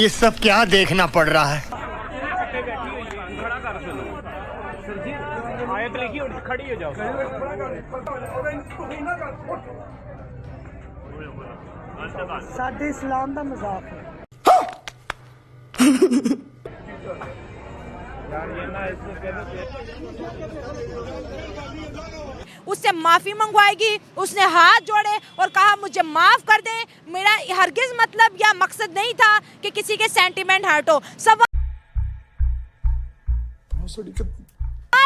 ये सब क्या देखना पड़ रहा है। आयत लिखी और खड़ी हो जाओ। साडे इस्लाम दा मजाक है। उससे माफी मंगवाएगी, उसने हाथ जोड़े और कहा मुझे माफ कर दें। मेरा हरगिज मतलब या मकसद नहीं था कि किसी के सेंटिमेंट हर्ट हो। सवाल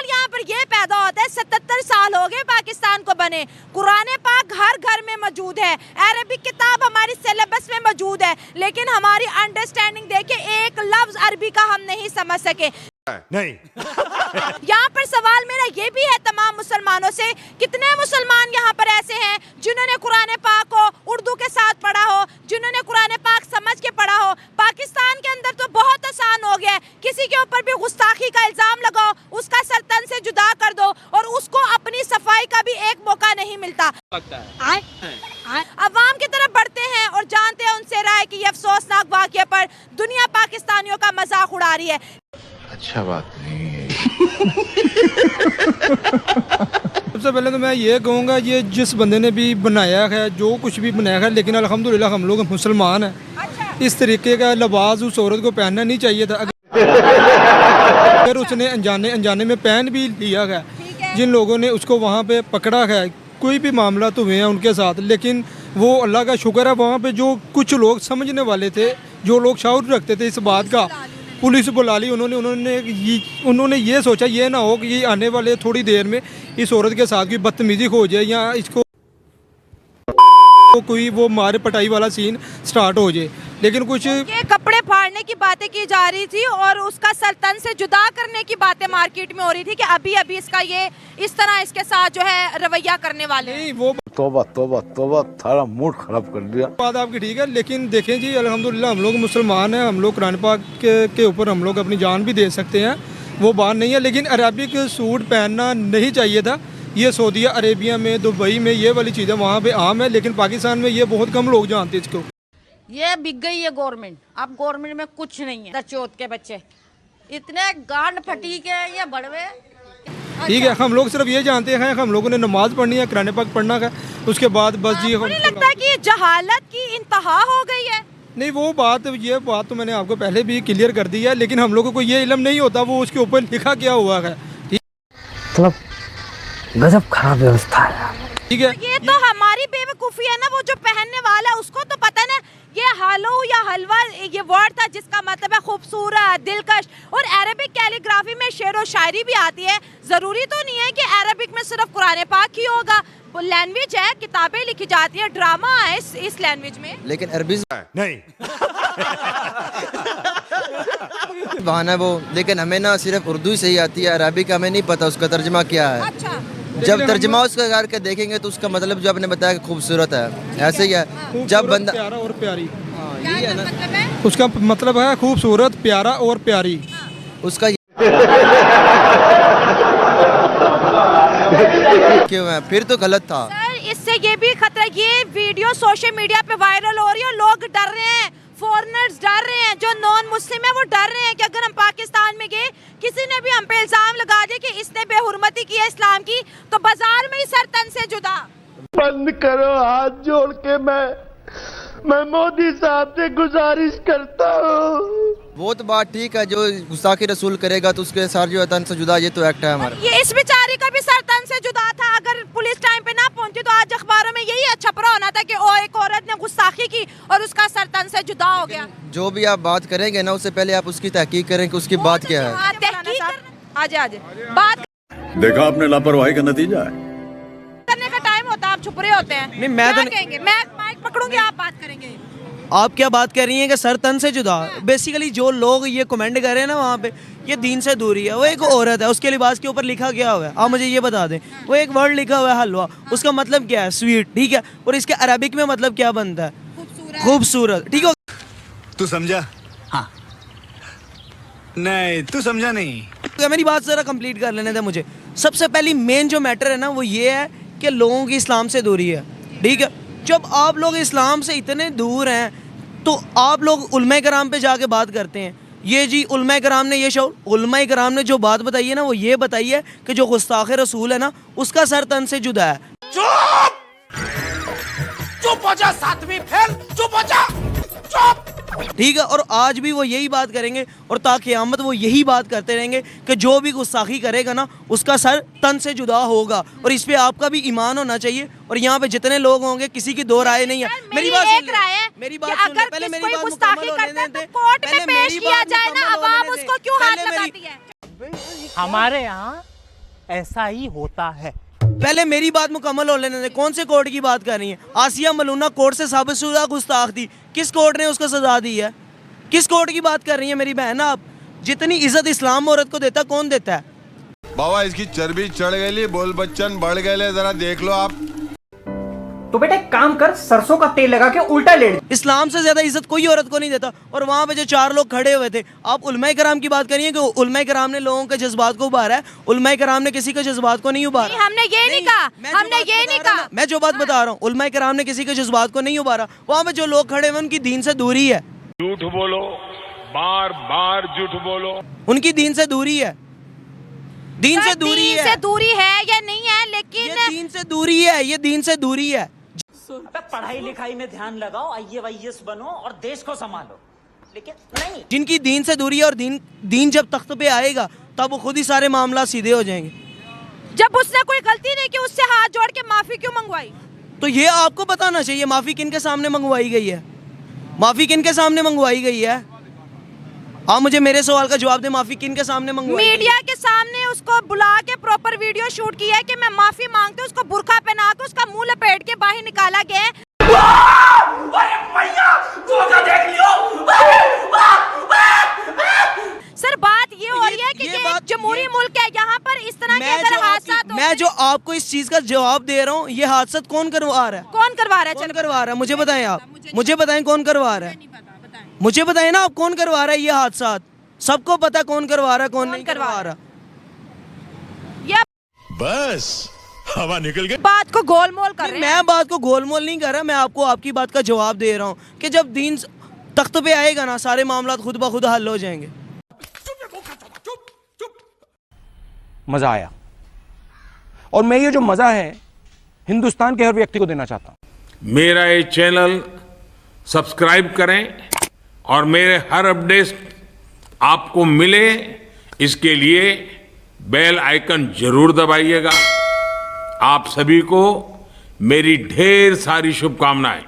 यहाँ पर ये पैदा होता है, 77 साल हो गए पाकिस्तान को बने, कुरान पाक हर घर में मौजूद है, अरबिक किताब हमारी सिलेबस में मौजूद है, लेकिन हमारी अंडरस्टैंडिंग देखिए एक लफ्ज अरबी का हम नहीं समझ सके। नहीं यहाँ पर सवाल मेरा ये भी है तमाम मुसलमानों से, कितने मुसलमान यहाँ पर ऐसे हैं जिन्होंने कुरान पाक को उर्दू के साथ पढ़ा हो, जिन्होंने कुरान पाक समझ के पढ़ा हो। पाकिस्तान के अंदर तो बहुत आसान हो गया है, किसी के ऊपर भी गुस्ताखी का इल्जाम लगाओ, उसका सर तन से जुदा कर दो और उसको अपनी सफाई का भी एक मौका नहीं मिलता। अवाम की तरफ बढ़ते हैं और जानते हैं उनसे राय कि ये अफसोसनाक वाक़या पर दुनिया पाकिस्तानियों का मजाक उड़ा रही है। अच्छा बात नहीं है। सबसे पहले तो मैं ये कहूँगा, ये जिस बंदे ने भी बनाया है, जो कुछ भी बनाया है, लेकिन अल्हम्दुलिल्लाह हम लोग मुसलमान हैं। अच्छा। इस तरीके का लिबास उस औरत को पहनना नहीं चाहिए था। अगर उसने अनजाने में पहन भी लिया है, जिन लोगों ने उसको वहाँ पे पकड़ा है, कोई भी मामला तो हुए हैं उनके साथ, लेकिन वो अल्लाह का शुक्र है वहाँ पे जो कुछ लोग समझने वाले थे, जो लोग शऊर रखते थे इस बात का, पुलिस बुला ली उन्होंने ये सोचा ये ना हो कि ये आने वाले थोड़ी देर में इस औरत के साथ कोई बदतमीजी हो जाए या इसको कोई वो मार पटाई वाला सीन स्टार्ट हो जाए। लेकिन कुछ ये कपड़े फाड़ने की बातें की जा रही थी और उसका सर तन से जुदा करने की बातें मार्केट में हो रही थी कि अभी अभी इसका ये इस तरह इसके साथ जो है रवैया करने वाले नहीं, वो तौबा तौबा तौबा, थारा मूड खराब कर दिया। बात आपकी ठीक है, लेकिन देखें जी अल्हम्दुलिल्लाह हम लोग मुसलमान हैं, हम लोग कुरान पाक के ऊपर हम लोग अपनी जान भी दे सकते हैं, वो बात नहीं है। लेकिन अरबिक सूट पहनना नहीं चाहिए था। ये सऊदी अरेबिया में, दुबई में ये वाली चीज़ें वहाँ पे आम है, लेकिन पाकिस्तान में ये बहुत कम लोग जानते हैं इसको। ये बिक गई है गवर्नमेंट, अब गवर्नमेंट में कुछ नहीं है। दरचोत के बच्चे इतने गांड फटी के ये बड़वे। ठीक है, हम लोग सिर्फ ये जानते हैं हम लोगों ने नमाज पढ़नी है, कुरान पाक पढ़ना है, उसके बाद बस जी। मुझे लगता है कि जहालत की इंतहा हो गई है। नहीं, वो बात ये बात तो मैंने आपको पहले भी क्लियर कर दी है, लेकिन हम लोगों को ये इल्म नहीं होता वो उसके ऊपर लिखा क्या हुआ है। मतलब गजब खराब व्यवस्था है। ठीक है, ये तो हमारी बेवकूफ़ी है ना, वो जो पहनने वाला है उसको तो पता ना। ये हालो या हलवा ये वर्ड था जिसका मतलब है खूबसूरत, दिलकश, और अरबिक कैलीग्राफी में शेर और शायरी भी आती है। ज़रूरी तो नहीं है कि अरबिक में सिर्फ कुरान पाक ही होगा, वो लैंग्वेज है, किताबें लिखी जाती है, ड्रामा है इस लैंग्वेज में। लेकिन अरबी नहीं बहाना वो, लेकिन हमें ना सिर्फ उर्दू ही सही आती है, अरबी का हमें नहीं पता उसका तर्जमा क्या है। अच्छा। जब तर्जमा उसका करके देखेंगे तो उसका मतलब जो आपने बताया कि खूबसूरत है, ऐसे ही है। जब बंदा प्यारा और प्यारी, क्या मतलब है? उसका मतलब है खूबसूरत, प्यारा और प्यारी। उसका क्यों है, फिर तो गलत था सर। इससे ये भी खतरा, ये वीडियो सोशल मीडिया पे वायरल हो रही है, लोग डर रहे हैं, फॉरेनर्स डर रहे हैं, जो नॉन मुस्लिम है वो डर रहे हैं कि अगर हम पाकिस्तान में गए, किसी ने भी हम पे इल्जाम लगा दिया कि इसने बेहुरमती की है इस्लाम की, तो बाजार में ही सर तन से जुदा। बंद करो, हाथ जोड़ के मैं मोदी साहब से गुजारिश करता हूँ। वो तो बात ठीक है, जो गुस्ताखी रसूल करेगा तो उसके साथ जो तन से जुदा, ये तो एक्ट है हमारा। ये इस बेचारी का भी सर तन से जुदा था। अगर पुलिस टाइम पे ना पहुंची तो आज अखबारों में यही छपरा होना था कि ओ एक औरत ने गुस्ताखी की और उसका सर तन से जुदा हो गया। जो भी आप बात करेंगे ना, उससे पहले आप उसकी तहकीक करें कि उसकी बात क्या है। आजे बात देखा आपने लापरवाही का नतीजा है। करने का टाइम होता है, आप छुप रहे होते हैं। नहीं, मैं क्या तो कहेंगे? मैं माइक पकड़ूंगी, आप बात करेंगे। आप क्या बात कर रही हैं कि सर तन से जुदा। बेसिकली जो लोग ये कमेंट कर रहे हैं ना वहाँ पे, ये दीन से दूरी है। वो एक औरत है, उसके लिबास के ऊपर लिखा क्या हुआ है, आप मुझे ये बता दें। वो एक वर्ड लिखा हुआ है हलवा, उसका मतलब क्या है, स्वीट, ठीक है, और इसके अरबिक में मतलब क्या बनता है, खूबसूरत, ठीक है। तू समझा? हाँ। नहीं, तू समझा नहीं। मेरी बात जरा कंप्लीट कर लेने दे मुझे। सबसे पहली मेन जो मैटर है ना वो ये है कि लोगों की इस्लाम से दूरी है, ठीक है। जब आप लोग इस्लाम से इतने दूर हैं तो आप लोग उलमा कराम पे जाके बात करते हैं, ये जी उलमा कराम ने ये शौर, उलमा कराम ने जो बात बताई है ना वो ये बताई है कि जो गुस्ताख रसूल है ना उसका सर तन से जुदा है। चुप हो जा, सातवीं फेल, चुप हो जा, चुप। ठीक है, और आज भी वो यही बात करेंगे और ता क़यामत वो यही बात करते रहेंगे कि जो भी गुस्ताखी करेगा ना उसका सर तन से जुदा होगा। और इस पे आपका भी ईमान होना चाहिए। और यहाँ पे जितने लोग होंगे किसी की दो राय नहीं है। मेरी बात सुन ले, मेरी बात सुन ले, पहले मेरी बात मुकम्मल होने दे, पहले मेरी बात मुकम्मल होने दे। हमारे यहाँ ऐसा ही होता है। पहले मेरी बात मुकम्मल हो लेने दे। कौन से कोर्ट की बात कर रही है? आसिया मलूना कोर्ट से साबितशुदा गुस्ताख थी, किस कोर्ट ने उसको सजा दी है? किस कोर्ट की बात कर रही है मेरी बहन? आप जितनी इज्जत इस्लाम औरत को देता कौन देता है? बाबा इसकी चर्बी चढ़ गई, बोल बच्चन बढ़ गए, जरा देख लो आप। तो बेटा एक काम कर, सरसों का तेल लगा के उल्टा लेट। इस्लाम से ज्यादा इज्जत कोई औरत को नहीं देता। और वहाँ पे जो 4 लोग खड़े हुए थे, आप उलमा कराम की बात करिए कि उलमा कराम ने लोगों के जज्बात को उबारा है। उलमा कराम ने किसी के जज्बात को नहीं उबारा। हमने ये नहीं कहा, हमने ये नहीं कहा। मैं जो बात बता रहा हूँ, उलमा कराम ने किसी के जज्बात को नहीं उबारा। वहाँ पे जो लोग खड़े हुए उनकी दीन से दूरी है। झूठ बोलो, बार बार झूठ बोलो। उनकी दीन से दूरी है, दीन से दूरी है। से दूरी है या नहीं है, लेकिन ये दीन से दूरी है, ये दीन से दूरी है। पढ़ाई लिखाई में ध्यान लगाओ, IAS बनो और देश को संभालो, लेकिन नहीं। जिनकी दीन से दूरी है और दीन जब तख्त पे आएगा तब वो खुद ही सारे मामला सीधे हो जाएंगे। जब उसने कोई गलती नहीं की उससे हाथ जोड़ के माफी क्यों मंगवाई? तो ये आपको बताना चाहिए माफी किन के सामने मंगवाई गई है, माफी किन के सामने मंगवाई गई है। आप मुझे मेरे सवाल का जवाब दे, माफी किन के सामने मंगवाई? मीडिया के सामने उसको बुला के प्रॉपर वीडियो शूट किया है कि मैं माफी मांगती हूँ। उसको बुर्का पहना के उसका मुंह लपेट के बाहर निकाला गया है। सर बात ये हो रही है कि ये एक जमहूरी मुल्क है, यहाँ पर इस तरह के अगर हादसा, मैं जो आपको इस चीज का जवाब दे रहा हूँ, ये हादसा कौन करवा रहा है? कौन करवा रहा है? कौन करवा रहा है मुझे बताएं। आप मुझे बताएं कौन करवा रहा है? मुझे बताएं ना आप कौन करवा रहा है ये हादसा? सबको पता कौन करवा रहा है, कौन नहीं करवा रहा। बस हवा निकल गई। बात को गोलमोल कर रहे हैं। मैं बात को गोलमोल नहीं कर रहा, मैं आपको आपकी बात का जवाब दे रहा हूँ कि जब दीन तख्त पे आएगा ना सारे मामला खुद ब खुद हल हो जाएंगे। मजा आया, और मैं ये जो मजा है हिंदुस्तान के हर व्यक्ति को देना चाहता हूँ। मेरा ये चैनल सब्सक्राइब करें और मेरे हर अपडेट आपको मिले, इसके लिए बेल आइकन जरूर दबाइएगा। आप सभी को मेरी ढेर सारी शुभकामनाएं।